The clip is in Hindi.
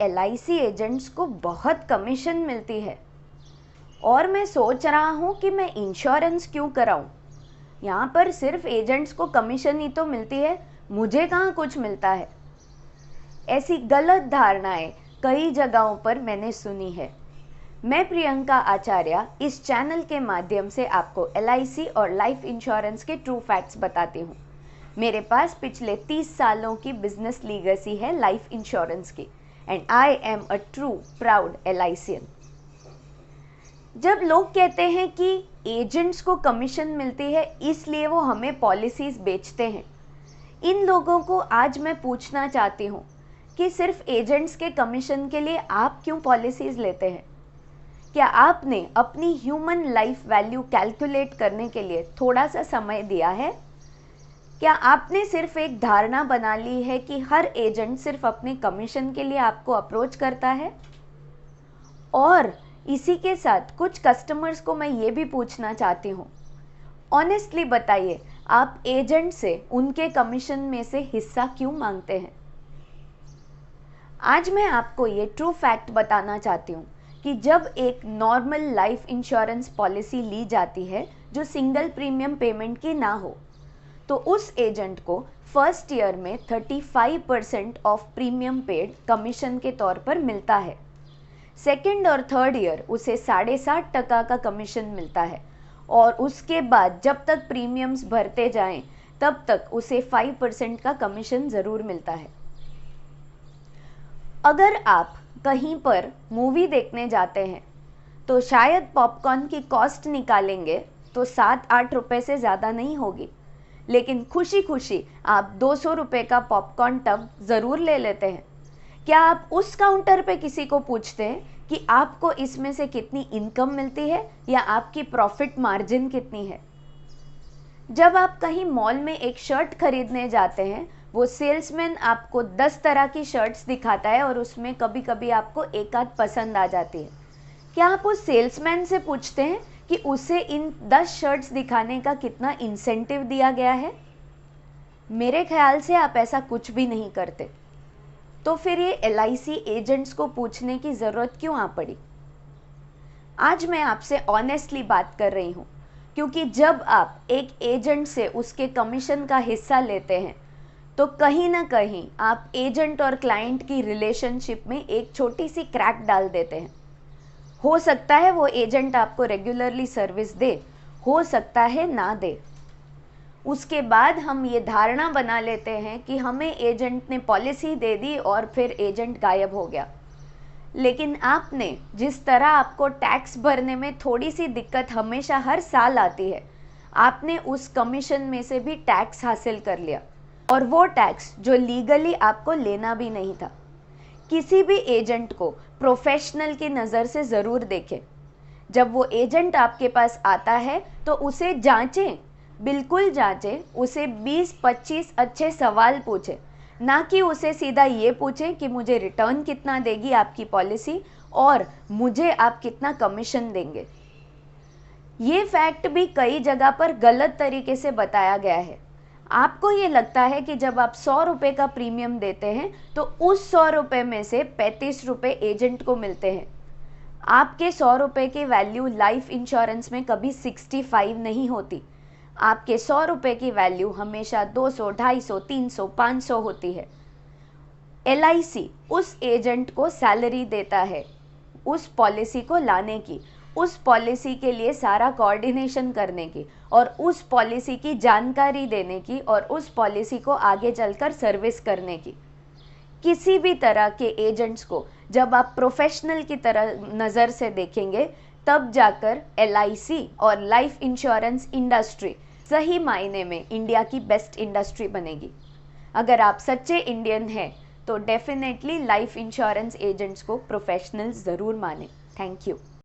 एलआईसी एजेंट्स को बहुत कमीशन मिलती है और मैं सोच रहा हूँ कि मैं इंश्योरेंस क्यों कराऊं। यहाँ पर सिर्फ एजेंट्स को कमीशन ही तो मिलती है, मुझे कहाँ कुछ मिलता है। ऐसी गलत धारणाएं कई जगहों पर मैंने सुनी है। मैं प्रियंका आचार्य इस चैनल के माध्यम से आपको एलआईसी और लाइफ इंश्योरेंस के ट्रू फैक्ट्स बताती हूँ। मेरे पास पिछले 30 सालों की बिजनेस लीगेसी है लाइफ इंश्योरेंस की, and I am a true proud LICian. जब लोग कहते हैं कि एजेंट्स को कमीशन मिलती है इसलिए वो हमें पॉलिसीज बेचते हैं, इन लोगों को आज मैं पूछना चाहती हूँ कि सिर्फ एजेंट्स के कमीशन के लिए आप क्यों पॉलिसीज लेते हैं? क्या आपने अपनी ह्यूमन लाइफ वैल्यू कैलकुलेट करने के लिए थोड़ा सा समय दिया है? क्या आपने सिर्फ एक धारणा बना ली है कि हर एजेंट सिर्फ अपने कमीशन के लिए आपको अप्रोच करता है? और इसी के साथ कुछ कस्टमर्स को मैं ये भी पूछना चाहती हूँ, ऑनेस्टली बताइए, आप एजेंट से उनके कमीशन में से हिस्सा क्यों मांगते हैं? आज मैं आपको ये ट्रू फैक्ट बताना चाहती हूँ कि जब एक नॉर्मल लाइफ इंश्योरेंस पॉलिसी ली जाती है जो सिंगल प्रीमियम पेमेंट की ना हो, तो उस एजेंट को फर्स्ट ईयर में 35% ऑफ प्रीमियम पेड कमीशन के तौर पर मिलता है। सेकेंड और थर्ड ईयर उसे 7.5% का कमीशन मिलता है और उसके बाद जब तक प्रीमियम्स भरते जाएं तब तक उसे 5% का कमीशन ज़रूर मिलता है। अगर आप कहीं पर मूवी देखने जाते हैं तो शायद पॉपकॉर्न की कॉस्ट निकालेंगे तो 7-8 रुपये से ज़्यादा नहीं होगी, लेकिन खुशी खुशी आप 200 रुपये का पॉपकॉर्न टब ज़रूर ले लेते हैं। क्या आप उस काउंटर पे किसी को पूछते हैं कि आपको इसमें से कितनी इनकम मिलती है या आपकी प्रॉफिट मार्जिन कितनी है? जब आप कहीं मॉल में एक शर्ट खरीदने जाते हैं, वो सेल्समैन आपको 10 तरह की शर्ट्स दिखाता है और उसमें कभी कभी आपको एक आध पसंद आ जाती है। क्या आप उस सेल्समैन से पूछते हैं कि उसे इन 10 शर्ट्स दिखाने का कितना इंसेंटिव दिया गया है? मेरे ख्याल से आप ऐसा कुछ भी नहीं करते। तो फिर ये एलआईसी एजेंट्स को पूछने की ज़रूरत क्यों आ पड़ी? आज मैं आपसे ऑनेस्टली बात कर रही हूँ, क्योंकि जब आप एक एजेंट से उसके कमीशन का हिस्सा लेते हैं तो कहीं ना कहीं आप एजेंट और क्लाइंट की रिलेशनशिप में एक छोटी सी क्रैक डाल देते हैं। हो सकता है वो एजेंट आपको रेगुलरली सर्विस दे, हो सकता है ना दे। उसके बाद हम ये धारणा बना लेते हैं कि हमें एजेंट ने पॉलिसी दे दी और फिर एजेंट गायब हो गया। लेकिन आपने जिस तरह आपको टैक्स भरने में थोड़ी सी दिक्कत हमेशा हर साल आती है, आपने उस कमीशन में से भी टैक्स हासिल कर लिया, और वो टैक्स जो लीगली आपको लेना भी नहीं था। किसी भी एजेंट को प्रोफेशनल की नज़र से ज़रूर देखें। जब वो एजेंट आपके पास आता है तो उसे जांचें, बिल्कुल जांचें, उसे 20-25 अच्छे सवाल पूछें, ना कि उसे सीधा ये पूछें कि मुझे रिटर्न कितना देगी आपकी पॉलिसी और मुझे आप कितना कमीशन देंगे। ये फैक्ट भी कई जगह पर गलत तरीके से बताया गया है। आपको ये लगता है कि जब आप 100 रुपये का प्रीमियम देते हैं तो उस 100 रुपये में से 35 रुपये एजेंट को मिलते हैं। आपके 100 रुपये की वैल्यू लाइफ इंश्योरेंस में कभी 65 नहीं होती। आपके 100 रुपये की वैल्यू हमेशा 200, 250, 300, 500 होती है। एलआईसी उस एजेंट को सैलरी देता है उस पॉलिसी को लाने की, उस पॉलिसी के लिए सारा कोऑर्डिनेशन करने की और उस पॉलिसी की जानकारी देने की और उस पॉलिसी को आगे चलकर सर्विस करने की। किसी भी तरह के एजेंट्स को जब आप प्रोफेशनल की तरह नज़र से देखेंगे तब जाकर एलआईसी और लाइफ इंश्योरेंस इंडस्ट्री सही मायने में इंडिया की बेस्ट इंडस्ट्री बनेगी। अगर आप सच्चे इंडियन हैं तो डेफिनेटली लाइफ इंश्योरेंस एजेंट्स को प्रोफेशनल ज़रूर माने। Thank you.